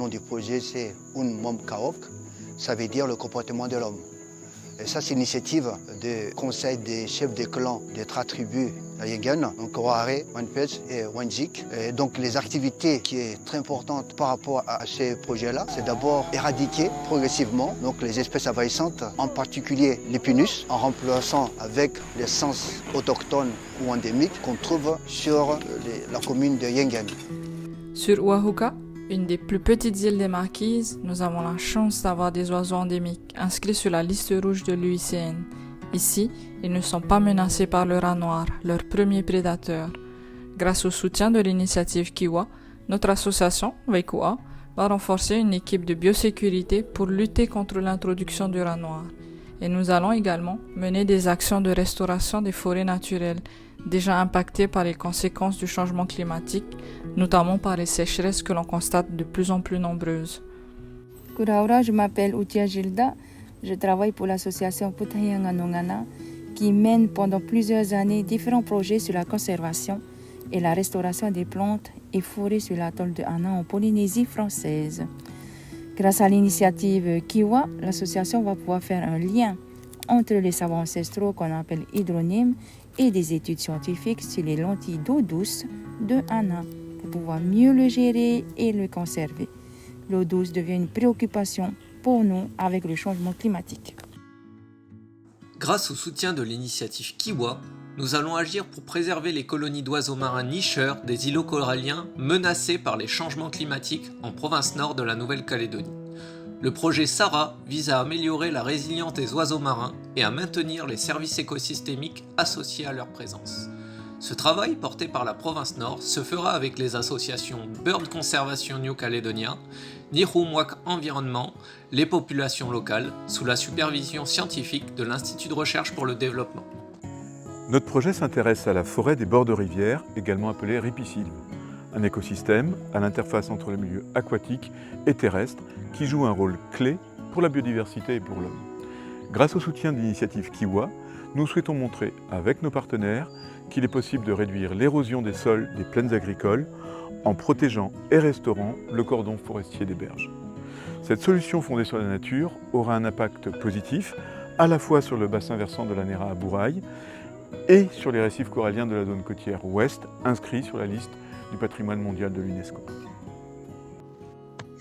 du projet, c'est Un Mom Kaok, ça veut dire le comportement de l'homme. Et ça, c'est l'initiative du conseil des chefs de clan des 3 tribus à Yengen, donc Wahare, Wanpech et Wanjik. Et donc les activités qui est très importantes par rapport à ces projets-là, c'est d'abord éradiquer progressivement donc les espèces envahissantes, en particulier les pinus, en remplaçant avec l'essence autochtone ou endémique qu'on trouve sur la commune de Yengen. Sur Oahuka, une des plus petites îles des Marquises, nous avons la chance d'avoir des oiseaux endémiques inscrits sur la liste rouge de l'UICN. Ici, ils ne sont pas menacés par le rat noir, leur premier prédateur. Grâce au soutien de l'initiative Kiwa, notre association, Waikua, va renforcer une équipe de biosécurité pour lutter contre l'introduction du rat noir. Et nous allons également mener des actions de restauration des forêts naturelles, déjà impactées par les conséquences du changement climatique, notamment par les sécheresses que l'on constate de plus en plus nombreuses. Kuraura, je m'appelle Utia Gilda, je travaille pour l'association Putahiyanga Nongana qui mène pendant plusieurs années différents projets sur la conservation et la restauration des plantes et forêts sur l'atoll de Hana en Polynésie française. Grâce à l'initiative Kiwa, l'association va pouvoir faire un lien entre les savoirs ancestraux qu'on appelle hydronymes et des études scientifiques sur les lentilles d'eau douce de Hana pour pouvoir mieux le gérer et le conserver. L'eau douce devient une préoccupation pour nous avec le changement climatique. Grâce au soutien de l'initiative Kiwa, nous allons agir pour préserver les colonies d'oiseaux marins nicheurs des îlots coralliens menacés par les changements climatiques en province nord de la Nouvelle-Calédonie. Le projet SARA vise à améliorer la résilience des oiseaux marins et à maintenir les services écosystémiques associés à leur présence. Ce travail, porté par la province Nord, se fera avec les associations Bird Conservation New Caledonia, Nihumwak Environnement, les populations locales, sous la supervision scientifique de l'Institut de recherche pour le développement. Notre projet s'intéresse à la forêt des bords de rivière, également appelée ripisylve, un écosystème à l'interface entre le milieu aquatique et terrestre qui joue un rôle clé pour la biodiversité et pour l'homme. Grâce au soutien de l'initiative Kiwa, nous souhaitons montrer avec nos partenaires qu'il est possible de réduire l'érosion des sols des plaines agricoles en protégeant et restaurant le cordon forestier des berges. Cette solution fondée sur la nature aura un impact positif à la fois sur le bassin versant de la Nera à Bourail et sur les récifs coralliens de la zone côtière ouest, inscrits sur la liste du patrimoine mondial de l'UNESCO.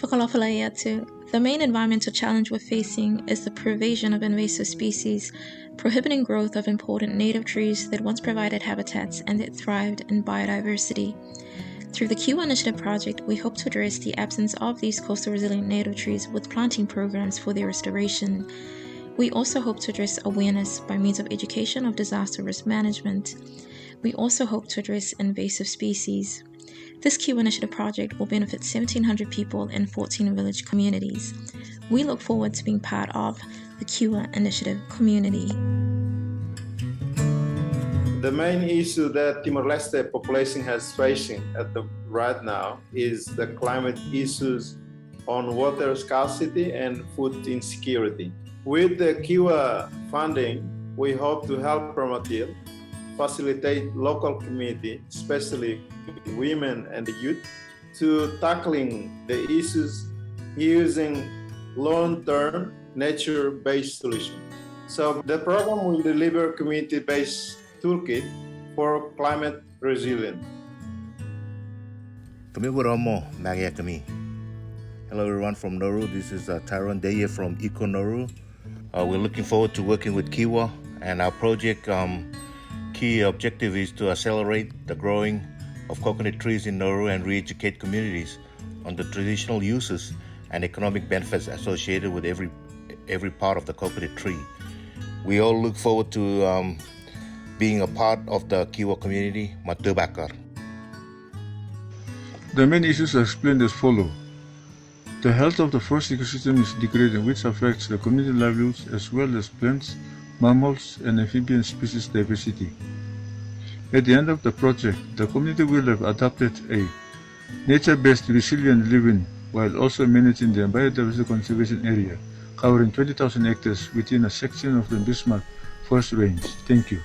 Whakalawalayatu. The main environmental challenge we're facing is the pervasion of invasive species, prohibiting growth of important native trees that once provided habitats and that thrived in biodiversity. Through the Kiwa Initiative project, we hope to address the absence of these coastal resilient native trees with planting programs for their restoration. We also hope to address awareness by means of education of disaster risk management. We also hope to address invasive species. This Kiwa Initiative project will benefit 1,700 people in 14 village communities. We look forward to being part of the Kiwa Initiative community. The main issue that Timor-Leste population has facing right now is the climate issues on water scarcity and food insecurity. With the Kiwa funding, we hope to help Promotil facilitate local community, especially women and the youth, to tackling the issues using long-term nature-based solutions. So the program will deliver community-based toolkit for climate resilience. Kami Waromo, Maria Kami. Hello everyone from Nauru. This is Tyrone Deye from Eco Nauru. We're looking forward to working with Kiwa, and our project key objective is to accelerate the growing of coconut trees in Nauru and re-educate communities on the traditional uses and economic benefits associated with every part of the coconut tree. We all look forward to being a part of the Kiwa community, Matubakar. The main issues are explained as follows. The health of the forest ecosystem is degrading, which affects the community livelihoods as well as plants, mammals, and amphibian species diversity. At the end of the project, the community will have adopted a nature-based resilient living while also managing the biodiversity conservation area, covering 20,000 hectares within a section of the Bismarck Forest Range. Thank you.